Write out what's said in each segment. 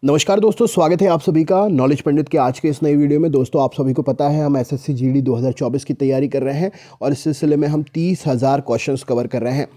नमस्कार दोस्तों, स्वागत है आप सभी का नॉलेज पंडित के आज के इस नई वीडियो में। दोस्तों, आप सभी को पता है हम एसएससी जीडी 2024 की तैयारी कर रहे हैं और इस सिलसिले में हम 30,000 क्वेश्चंस कवर कर रहे हैं।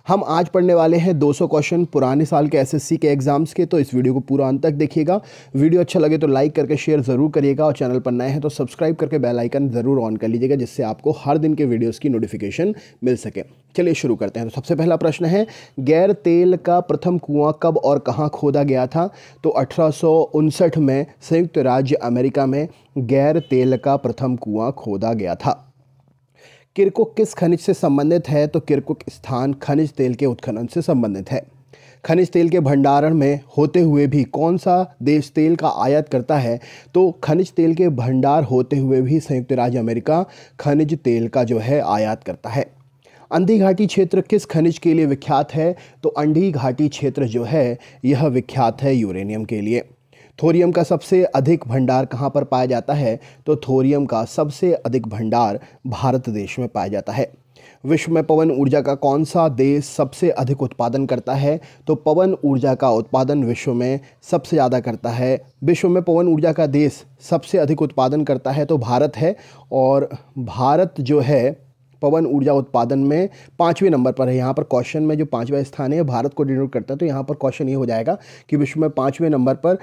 हम आज पढ़ने वाले हैं 200 क्वेश्चन पुराने साल के एसएससी के एग्जाम्स के। तो इस वीडियो को पूरा अंत तक देखिएगा। वीडियो अच्छा लगे तो लाइक करके शेयर ज़रूर करिएगा और चैनल पर नए हैं तो सब्सक्राइब करके बेल आइकन ज़रूर ऑन कर लीजिएगा, जिससे आपको हर दिन के वीडियोज़ की नोटिफिकेशन मिल सके। चलिए शुरू करते हैं। तो सबसे पहला प्रश्न है, गैर तेल का प्रथम कुआं कब और कहाँ खोदा गया था? तो 1859 में संयुक्त राज्य अमेरिका में गैर तेल का प्रथम कुआं खोदा गया था। किरकुक किस खनिज से संबंधित है? तो किरकुक स्थान खनिज तेल के उत्खनन से संबंधित है। खनिज तेल के भंडारण में होते हुए भी कौन सा देश तेल का आयात करता है? तो खनिज तेल के भंडार होते हुए भी संयुक्त राज्य अमेरिका खनिज तेल का जो है आयात करता है। अंधी घाटी क्षेत्र किस खनिज के लिए विख्यात है? तो अंधी घाटी क्षेत्र जो है यह विख्यात है यूरेनियम के लिए। थोरियम का सबसे अधिक भंडार कहाँ पर पाया जाता है? तो थोरियम का सबसे अधिक भंडार भारत देश में पाया जाता है। विश्व में पवन ऊर्जा का कौन सा देश सबसे अधिक उत्पादन करता है? तो पवन ऊर्जा का उत्पादन विश्व में सबसे ज़्यादा करता है। विश्व में पवन ऊर्जा का देश सबसे अधिक उत्पादन करता है तो भारत है, और भारत जो है पवन ऊर्जा उत्पादन में 5वें नंबर पर है। यहाँ पर क्वेश्चन में जो 5वां स्थान है भारत को डिनोट करता है, तो यहाँ पर क्वेश्चन ये हो जाएगा कि विश्व में 5वें नंबर पर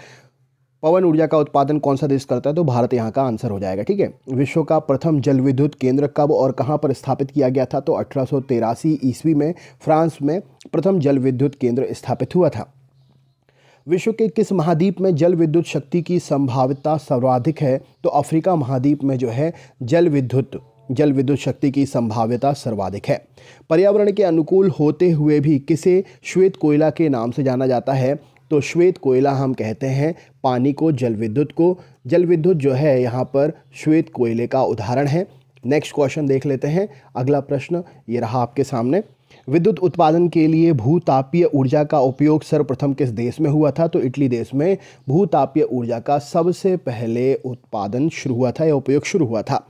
पवन ऊर्जा का उत्पादन कौन सा देश करता है? तो भारत यहाँ का आंसर हो जाएगा। ठीक है। विश्व का प्रथम जल विद्युत केंद्र कब और कहाँ पर स्थापित किया गया था? तो 1883 ईस्वी में फ्रांस में प्रथम जल विद्युत केंद्र स्थापित हुआ था। विश्व के किस महाद्वीप में जल विद्युत शक्ति की संभाव्यता सर्वाधिक है? तो अफ्रीका महाद्वीप में जो है जल विद्युत शक्ति की संभाव्यता सर्वाधिक है। पर्यावरण के अनुकूल होते हुए भी किसे श्वेत कोयला के नाम से जाना जाता है? तो श्वेत कोयला हम कहते हैं पानी को, जल विद्युत को। जल विद्युत जो है यहाँ पर श्वेत कोयले का उदाहरण है। नेक्स्ट क्वेश्चन देख लेते हैं। अगला प्रश्न ये रहा आपके सामने। विद्युत उत्पादन के लिए भूतापीय ऊर्जा का उपयोग सर्वप्रथम किस देश में हुआ था? तो इटली देश में भूतापीय ऊर्जा का सबसे पहले उत्पादन शुरू हुआ था या उपयोग शुरू हुआ था।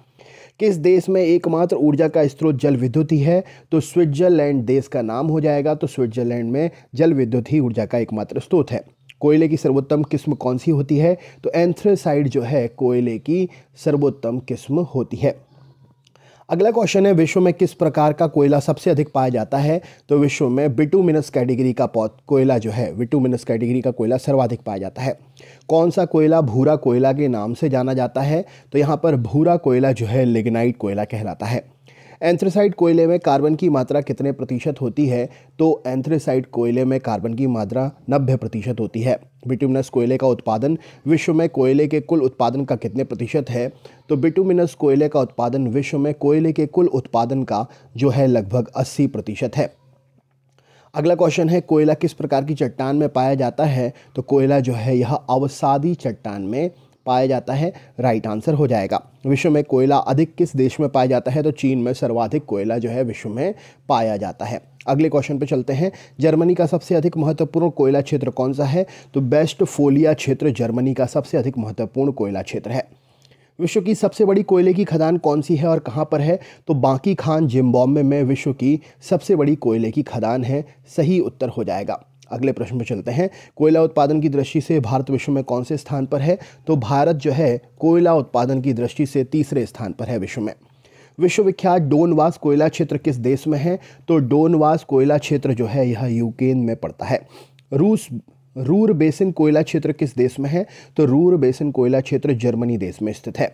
किस देश में एकमात्र ऊर्जा का स्रोत जल विद्युत ही है? तो स्विट्जरलैंड देश का नाम हो जाएगा। तो स्विट्जरलैंड में जल विद्युत ही ऊर्जा का एकमात्र स्रोत है। कोयले की सर्वोत्तम किस्म कौन सी होती है? तो एंथ्रेसाइट जो है कोयले की सर्वोत्तम किस्म होती है। अगला क्वेश्चन है, विश्व में किस प्रकार का कोयला सबसे अधिक पाया जाता है? तो विश्व में बिटुमिनस कैटेगरी का कोयला जो है, बिटुमिनस कैटेगरी का कोयला सर्वाधिक पाया जाता है। कौन सा कोयला भूरा कोयला के नाम से जाना जाता है? तो यहाँ पर भूरा कोयला जो है लिग्नाइट कोयला कहलाता है। एंथ्रेसाइट कोयले में कार्बन की मात्रा कितने प्रतिशत होती है? तो एंथ्रेसाइट कोयले में कार्बन की मात्रा 90% होती है। बिटुमिनस कोयले का उत्पादन विश्व में कोयले के कुल उत्पादन का कितने प्रतिशत है? तो बिटुमिनस कोयले का उत्पादन विश्व में कोयले के कुल उत्पादन का जो है लगभग 80% है। अगला क्वेश्चन है, कोयला किस प्रकार की चट्टान में पाया जाता है? तो कोयला जो है यह अवसादी चट्टान में पाया जाता है। राइट आंसर हो जाएगा। विश्व में कोयला अधिक किस देश में पाया जाता है? तो चीन में सर्वाधिक कोयला जो है विश्व में पाया जाता है। अगले क्वेश्चन पे चलते हैं। जर्मनी का सबसे अधिक महत्वपूर्ण कोयला क्षेत्र कौन सा है? तो वेस्टफोलिया क्षेत्र जर्मनी का सबसे अधिक महत्वपूर्ण कोयला क्षेत्र है। विश्व की सबसे बड़ी कोयले की खदान कौन सी है और कहाँ पर है? तो बांकी खान जिम्बाब्वे में विश्व की सबसे बड़ी कोयले की खदान है। सही उत्तर हो जाएगा। अगले प्रश्न में चलते हैं। कोयला उत्पादन की दृष्टि से भारत विश्व में कौन से स्थान पर है? तो भारत जो है कोयला उत्पादन की दृष्टि से तीसरे स्थान पर है विश्व में। विश्वविख्यात डोनवास कोयला क्षेत्र किस देश में है? तो डोनवास कोयला क्षेत्र जो है यह यूक्रेन में पड़ता है। रूर बेसिन कोयला क्षेत्र किस देश में है? तो रूर बेसिन कोयला क्षेत्र जर्मनी देश में स्थित है।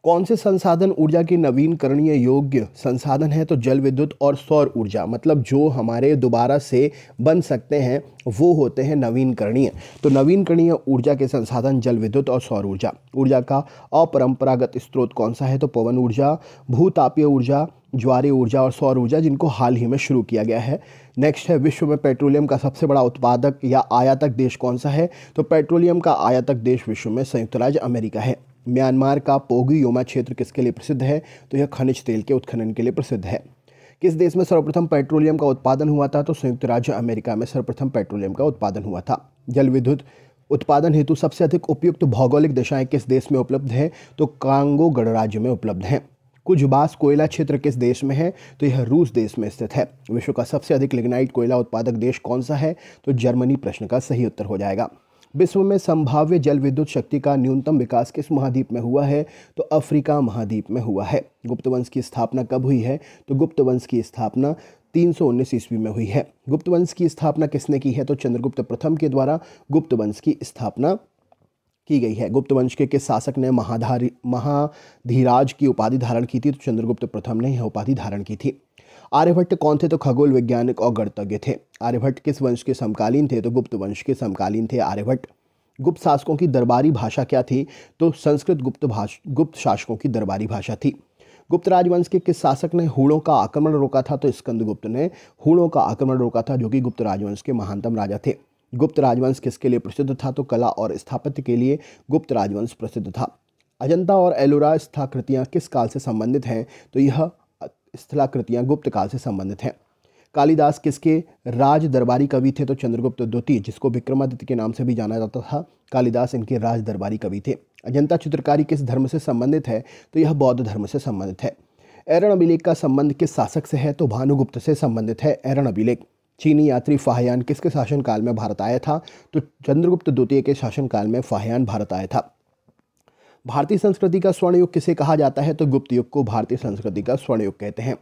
कौन से संसाधन ऊर्जा की नवीनकरणीय योग्य संसाधन है? तो जल विद्युत और सौर ऊर्जा, मतलब जो हमारे दोबारा से बन सकते हैं वो होते हैं नवीनकरणीय। तो नवीनकरणीय ऊर्जा के संसाधन जल विद्युत और सौर ऊर्जा। ऊर्जा का अपरंपरागत स्रोत कौन सा है? तो पवन ऊर्जा, भूतापीय ऊर्जा, ज्वारीय ऊर्जा और सौर ऊर्जा, जिनको हाल ही में शुरू किया गया है। नेक्स्ट है, विश्व में पेट्रोलियम का सबसे बड़ा उत्पादक या आयातक देश कौन सा है? तो पेट्रोलियम का आयातक देश विश्व में संयुक्त राज्य अमेरिका है। म्यांमार का पोगी योमा क्षेत्र किसके लिए प्रसिद्ध है? तो यह खनिज तेल के उत्खनन के लिए प्रसिद्ध है। किस देश में सर्वप्रथम पेट्रोलियम का उत्पादन हुआ था? तो संयुक्त राज्य अमेरिका में सर्वप्रथम पेट्रोलियम का उत्पादन हुआ था। जल विद्युत उत्पादन हेतु सबसे अधिक उपयुक्त भौगोलिक दशाएं किस देश में उपलब्ध हैं? तो कांगो गणराज्य में उपलब्ध हैं। कुजबास कोयला क्षेत्र किस देश में है? तो यह रूस देश में स्थित है। विश्व का सबसे अधिक लिग्नाइट कोयला उत्पादक देश कौन सा है? तो जर्मनी प्रश्न का सही उत्तर हो जाएगा। विश्व में संभाव्य जल विद्युत शक्ति का न्यूनतम विकास किस महाद्वीप में हुआ है? तो अफ्रीका महाद्वीप में हुआ है। गुप्त वंश की स्थापना कब हुई है? तो गुप्त वंश की स्थापना 319 ईस्वी में हुई है। गुप्त वंश की स्थापना किसने की है? तो चंद्रगुप्त प्रथम के द्वारा गुप्त वंश की स्थापना की गई है। गुप्त वंश के किस शासक ने महाधीराज की उपाधि धारण की थी? तो चंद्रगुप्त प्रथम ने यह उपाधि धारण की थी। आर्यभट्ट कौन थे? तो खगोल वैज्ञानिक और गणितज्ञ थे। आर्यभट्ट किस वंश के समकालीन थे? तो गुप्त वंश के समकालीन थे आर्यभट्ट। गुप्त शासकों की दरबारी भाषा क्या थी? तो संस्कृत गुप्त शासकों की दरबारी भाषा थी। गुप्त राजवंश के किस शासक ने हूणों का आक्रमण रोका था? तो स्कंदगुप्त ने हूणों का आक्रमण रोका था, जो कि गुप्त राजवंश के महानतम राजा थे। गुप्त राजवंश किसके लिए प्रसिद्ध था? तो कला और स्थापत्य के लिए गुप्त राजवंश प्रसिद्ध था। अजंता और एलोरा स्थलाकृतियाँ किस काल से संबंधित हैं? तो यह स्थलाकृतियाँ गुप्त काल से संबंधित हैं। कालिदास किसके राज दरबारी कवि थे? तो चंद्रगुप्त द्वितीय, जिसको विक्रमादित्य के नाम से भी जाना जाता था, कालिदास इनके राज दरबारी कवि थे। अजंता चित्रकारी किस धर्म से संबंधित है? तो यह बौद्ध धर्म से संबंधित है। एरन अभिलेख का संबंध किस शासक से है? तो भानुगुप्त से संबंधित है एरन अभिलेख। चीनी यात्री फाहियान किसके शासनकाल में भारत आया था? तो चंद्रगुप्त द्वितीय के शासनकाल में फाहियान भारत आया था। भारतीय संस्कृति का स्वर्ण युग किसे कहा जाता है? तो गुप्त युग को भारतीय संस्कृति का स्वर्ण युग कहते हैं।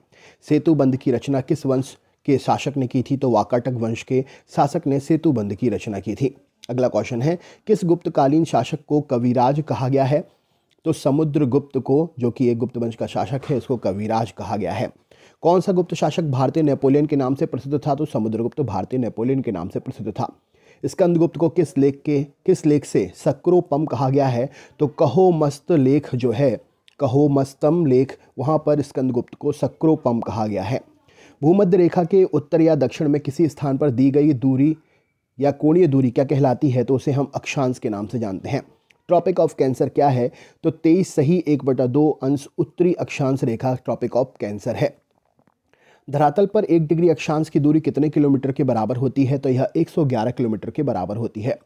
सेतु बंध की रचना किस वंश के शासक ने की थी? तो वाकाटक वंश के शासक ने सेतु बंध की रचना की थी। अगला क्वेश्चन है, किस गुप्तकालीन शासक को कविराज कहा गया है? तो समुद्रगुप्त को, जो कि एक गुप्त वंश का शासक है, इसको कविराज कहा गया है। कौन सा गुप्त शासक भारतीय नेपोलियन के नाम से प्रसिद्ध था? तो समुद्रगुप्त भारतीय नेपोलियन के नाम से प्रसिद्ध था। स्कंदगुप्त को किस लेख से सक्रोपम कहा गया है? तो कहोमस्त लेख जो है, कहोमस्तम लेख, वहाँ पर स्कंदगुप्त को सक्रोपम कहा गया है। भूमध्य रेखा के उत्तर या दक्षिण में किसी स्थान पर दी गई दूरी या कोणीय दूरी क्या कहलाती है? तो उसे हम अक्षांश के नाम से जानते हैं। ट्रॉपिक ऑफ कैंसर क्या है? तो 23 सही 1/2 अंश उत्तरी अक्षांश रेखा ट्रॉपिक ऑफ कैंसर है। धरातल पर 1 डिग्री अक्षांश की दूरी कितने किलोमीटर के बराबर होती है? तो यह 111 किलोमीटर के बराबर होती है।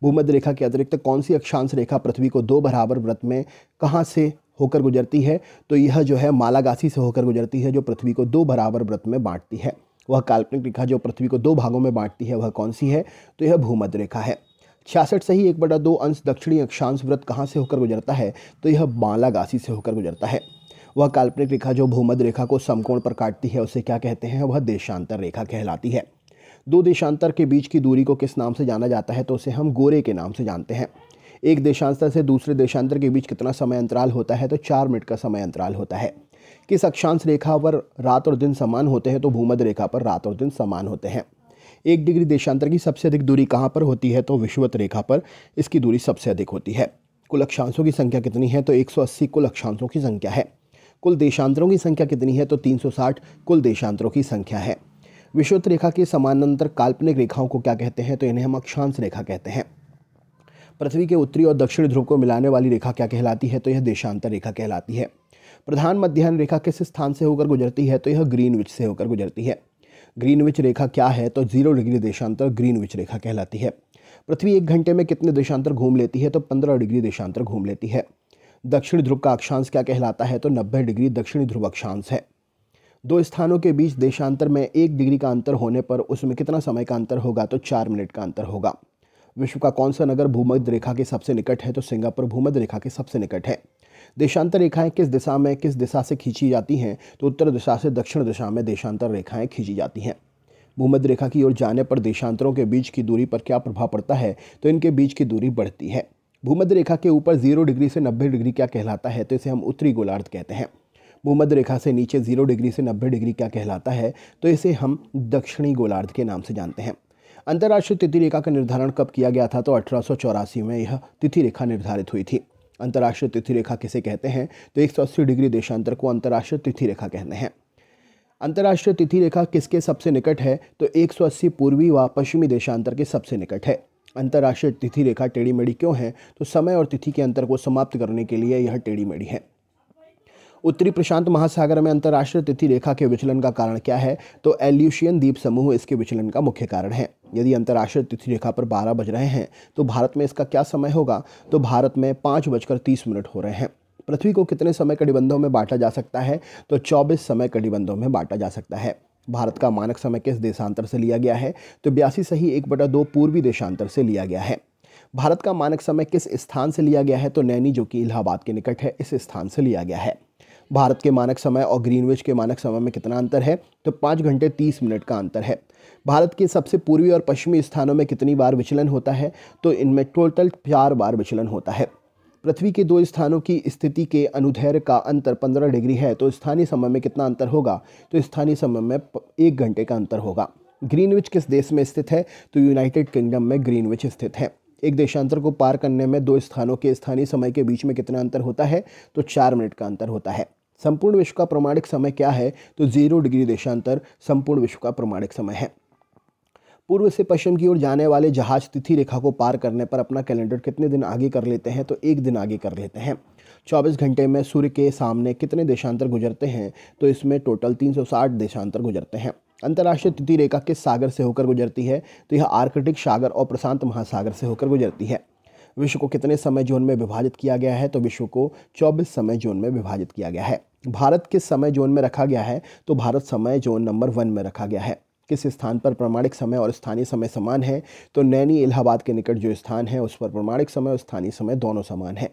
भूमध्य रेखा के अतिरिक्त कौन सी अक्षांश रेखा पृथ्वी को 2 बराबर वृत्त में कहाँ से होकर गुजरती है? तो यह जो है मालागासी से होकर गुजरती है, जो पृथ्वी को 2 बराबर वृत्त में बांटती है। वह काल्पनिक रेखा जो पृथ्वी को 2 भागों में बांटती है, वह कौन सी है? तो यह भूमध्य रेखा है। 66 सही 1/2 अंश दक्षिणी अक्षांश वृत्त कहाँ से होकर गुजरता है? तो यह मालागासी से होकर गुजरता है। वह काल्पनिक रेखा जो भूमध्य रेखा को समकोण पर काटती है, उसे क्या कहते हैं? वह देशांतर रेखा कहलाती है। 2 देशांतर के बीच की दूरी को किस नाम से जाना जाता है? तो उसे हम गोरे के नाम से जानते हैं। एक देशांतर से दूसरे देशांतर के बीच कितना समय अंतराल होता है? तो 4 मिनट का समय अंतराल होता है। किस अक्षांश रेखा पर रात और दिन समान होते हैं? तो भूमध्य रेखा पर रात और दिन समान होते हैं। 1 डिग्री देशांतर की सबसे अधिक दूरी कहाँ पर होती है? तो विषुवत रेखा पर इसकी दूरी सबसे अधिक होती है। कुल अक्षांशों की संख्या कितनी है? तो 180 कुल अक्षांशों की संख्या है। कुल देशांतरों की संख्या कितनी है? तो 360 कुल देशांतरों की संख्या है। विषुवत रेखा के समानांतर काल्पनिक रेखाओं को क्या कहते हैं? तो इन्हें हम अक्षांश रेखा कहते हैं। पृथ्वी के उत्तरी और दक्षिणी ध्रुव को मिलाने वाली रेखा क्या कहलाती है? तो यह देशांतर रेखा कहलाती है। प्रधान मध्याह्न रेखा किस स्थान से होकर गुजरती है? तो यह ग्रीनविच से होकर गुजरती है। ग्रीनविच रेखा क्या है? तो 0 डिग्री देशांतर ग्रीनविच रेखा कहलाती है। पृथ्वी 1 घंटे में कितने देशांतर घूम लेती है? तो 15 डिग्री देशांतर घूम लेती है। दक्षिणी ध्रुव का अक्षांश क्या कहलाता है? तो 90 डिग्री दक्षिणी ध्रुव अक्षांश है। 2 स्थानों के बीच देशांतर में 1 डिग्री का अंतर होने पर उसमें कितना समय का अंतर होगा? तो 4 मिनट का अंतर होगा। विश्व का कौन सा नगर भूमध्य रेखा के सबसे निकट है? तो सिंगापुर भूमध्य रेखा के सबसे निकट है। देशांतर रेखाएं किस दिशा से खींची जाती हैं? तो उत्तर दिशा से दक्षिण दिशा में देशांतर रेखाएं खींची जाती हैं। भूमध्य रेखा की ओर जाने पर देशांतरों के बीच की दूरी पर क्या प्रभाव पड़ता है? तो इनके बीच की दूरी बढ़ती है। भूमध्य रेखा के ऊपर 0 डिग्री से 90 डिग्री क्या कहलाता है? तो इसे हम उत्तरी गोलार्ध कहते हैं। भूमध्य रेखा से नीचे 0 डिग्री से 90 डिग्री क्या कहलाता है? तो इसे हम दक्षिणी गोलार्ध के नाम से जानते हैं। अंतर्राष्ट्रीय तिथि रेखा का निर्धारण कब किया गया था? तो 1884 में यह तिथि रेखा निर्धारित हुई थी। अंतर्राष्ट्रीय तिथि रेखा किसे कहते हैं? तो 180 डिग्री देशांतर को अंतर्राष्ट्रीय तिथि रेखा कहते हैं। अंतर्राष्ट्रीय तिथि रेखा किसके सबसे निकट है? तो 180 पूर्वी व पश्चिमी देशांतर के सबसे निकट है। अंतर्राष्ट्रीय तिथि रेखा टेढ़ी मेढ़ी क्यों है? तो समय और तिथि के अंतर को समाप्त करने के लिए यह टेढ़ी मेढ़ी है। उत्तरी प्रशांत महासागर में अंतर्राष्ट्रीय तिथि रेखा के विचलन का कारण क्या है? तो एल्यूशियन द्वीप समूह इसके विचलन का मुख्य कारण है। यदि अंतर्राष्ट्रीय तिथि रेखा पर 12 बज रहे हैं तो भारत में इसका क्या समय होगा? तो भारत में 5:30 हो रहे हैं। पृथ्वी को कितने समय कटिबंधों में बांटा जा सकता है? तो 24 समय कटिबंधों में बांटा जा सकता है। भारत का मानक समय किस देशांतर से लिया गया है? तो 82 सही 1/2 पूर्वी देशांतर से लिया गया है। भारत का मानक समय किस स्थान से लिया गया है? तो नैनी, जो कि इलाहाबाद के निकट है, इस स्थान से लिया गया है। भारत के मानक समय और ग्रीनविच के मानक समय में कितना अंतर है? तो 5 घंटे 30 मिनट का अंतर है। भारत के सबसे पूर्वी और पश्चिमी स्थानों में कितनी बार विचलन होता है? तो इनमें टोटल 4 बार विचलन होता है। पृथ्वी के 2 स्थानों की स्थिति के अनुदैर्ध्य का अंतर 15 डिग्री है, तो स्थानीय समय में कितना अंतर होगा? तो स्थानीय समय में 1 घंटे का अंतर होगा। ग्रीनविच किस देश में स्थित है? तो यूनाइटेड किंगडम में ग्रीनविच स्थित है। एक देशांतर को पार करने में 2 स्थानों के स्थानीय समय के बीच में कितना अंतर होता है? तो 4 मिनट का अंतर होता है। संपूर्ण विश्व का प्रमाणिक समय क्या है? तो 0 डिग्री देशांतर संपूर्ण विश्व का प्रमाणिक समय है। पूर्व से पश्चिम की ओर जाने वाले जहाज तिथि रेखा को पार करने पर अपना कैलेंडर कितने दिन आगे कर लेते हैं? तो 1 दिन आगे कर लेते हैं। 24 घंटे में सूर्य के सामने कितने देशांतर गुजरते हैं? तो इसमें टोटल 360 देशांतर गुजरते हैं। अंतर्राष्ट्रीय तिथि रेखा किस सागर से होकर गुजरती है? तो यह आर्कटिक सागर और प्रशांत महासागर से होकर गुजरती है। विश्व को कितने समय जोन में विभाजित किया गया है? तो विश्व को 24 समय जोन में विभाजित किया गया है। भारत किस समय जोन में रखा गया है? तो भारत समय जोन नंबर 1 में रखा गया है। किस स्थान पर प्रमाणिक समय और स्थानीय समय समान है? तो नैनी, इलाहाबाद के निकट जो स्थान है उस पर प्रमाणिक समय और स्थानीय समय दोनों समान है।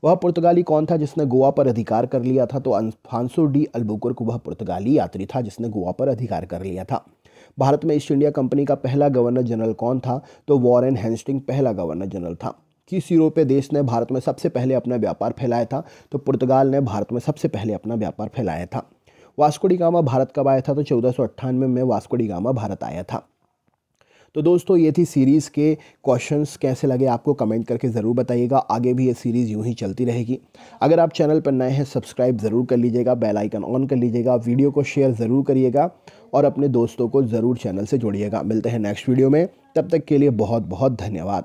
वह पुर्तगाली कौन था जिसने गोवा पर अधिकार कर लिया था? तो अल्फांसो डी अल्बुकर्क वह पुर्तगाली यात्री था जिसने गोवा पर अधिकार कर लिया था। भारत में ईस्ट इंडिया कंपनी का पहला गवर्नर जनरल कौन था? तो वॉरेन हेस्टिंग पहला गवर्नर जनरल था। किस यूरोपीय देश ने भारत में सबसे पहले अपना व्यापार फैलाया था? तो पुर्तगाल ने भारत में सबसे पहले अपना व्यापार फैलाया था। वास्को डी गामा भारत कब आया था? तो 1498 में वास्को डी गामा भारत आया था। तो दोस्तों, ये थी सीरीज़ के क्वेश्चंस। कैसे लगे आपको कमेंट करके ज़रूर बताइएगा। आगे भी ये सीरीज़ यूं ही चलती रहेगी। अगर आप चैनल पर नए हैं, सब्सक्राइब ज़रूर कर लीजिएगा, बेल आइकन ऑन कर लीजिएगा, वीडियो को शेयर ज़रूर करिएगा और अपने दोस्तों को ज़रूर चैनल से जोड़िएगा। मिलते हैं नेक्स्ट वीडियो में, तब तक के लिए बहुत बहुत धन्यवाद।